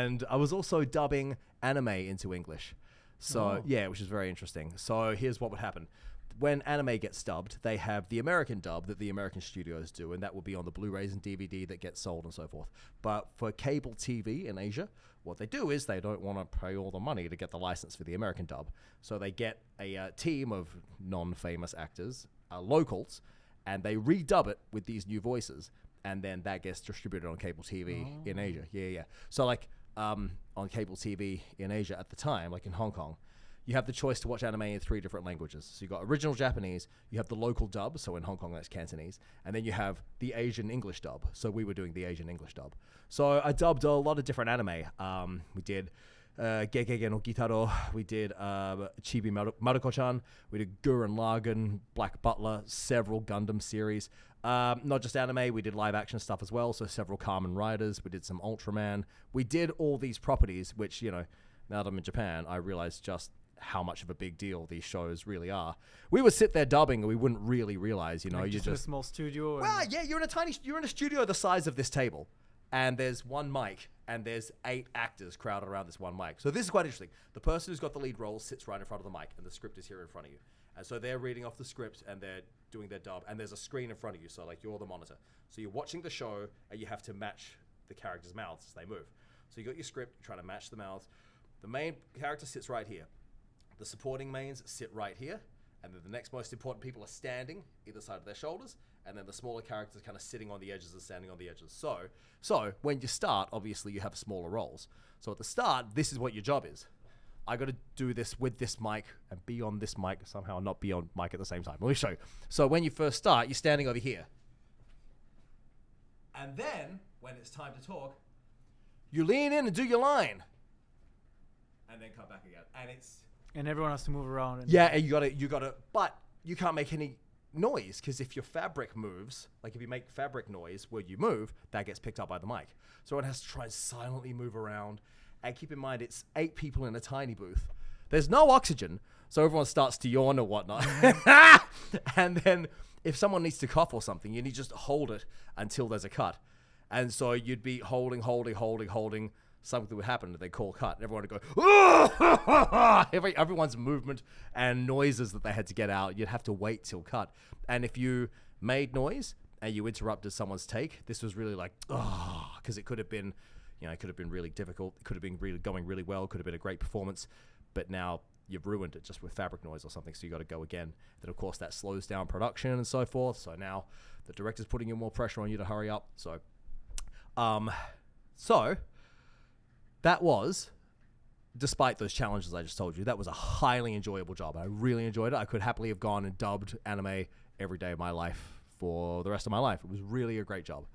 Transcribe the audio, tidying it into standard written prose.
And I was also dubbing anime into English. So, yeah, which is very interesting. So here's what would happen. When anime gets dubbed, they have the American dub that the American studios do, and that will be on the Blu-rays and DVD that get sold and so forth. But for cable TV in Asia, what they do is they don't want to pay all the money to get the license for the American dub. So they get a team of non-famous actors, locals, and they redub it with these new voices, and then that gets distributed on cable TV in Asia. Yeah. So like on cable TV in Asia at the time, like in Hong Kong, you have the choice to watch anime in 3 different languages. So you got original Japanese, you have the local dub, so in Hong Kong that's Cantonese, and then you have the Asian English dub. So we were doing the Asian English dub. So I dubbed a lot of different anime. We did Gegege no Gitaro, we did Chibi Maruko-chan, we did Gurren Lagann, Black Butler, several Gundam series. Not just anime, we did live action stuff as well, so several Kamen Riders, we did some Ultraman. We did all these properties, which, you know, now that I'm in Japan, I realized just how much of a big deal these shows really are. We would sit there dubbing and we wouldn't really realize, you know, Like you just in a small studio. well, yeah, you're in a studio the size of this table, and there's one mic, and there's 8 actors crowded around this one mic. So this is quite interesting. The person who's got the lead role sits right in front of the mic, and the script is here in front of you. And so they're reading off the script, and they're doing their dub, and there's a screen in front of you, so like you're the monitor. So you're watching the show, and you have to match the characters' mouths as they move. So you got your script, you're trying to match the mouths. The main character sits right here. The supporting mains sit right here, and then the next most important people are standing either side of their shoulders, and then the smaller characters kind of sitting on the edges and standing on the edges. So when you start, obviously you have smaller roles. So at the start, this is what your job is. I got to do this with this mic and be on this mic somehow, not be on mic at the same time. Let me show you. So when you first start, you're standing over here. And then, when it's time to talk, you lean in and do your line. And then come back again. And everyone has to move around. Yeah, and you gotta, but you can't make any noise, because if your fabric moves, like if you make fabric noise where you move, that gets picked up by the mic. So it has to try and silently move around. And keep in mind, it's 8 people in a tiny booth. There's no oxygen, so everyone starts to yawn or whatnot. And then if someone needs to cough or something, you need just to hold it until there's a cut. And so you'd be holding. Something would happen, they call cut, and everyone would go, everyone's movement and noises that they had to get out, you'd have to wait till cut. And if you made noise and you interrupted someone's take, this was really like, because it could have been, you know, it could have been really difficult, it could have been really going really well, it could have been a great performance, but now you've ruined it just with fabric noise or something, so you got to go again. Then of course that slows down production and so forth, so now the director's putting in more pressure on you to hurry up. So that was, despite those challenges I just told you, that was a highly enjoyable job. I really enjoyed it. I could happily have gone and dubbed anime every day of my life for the rest of my life. It was really a great job.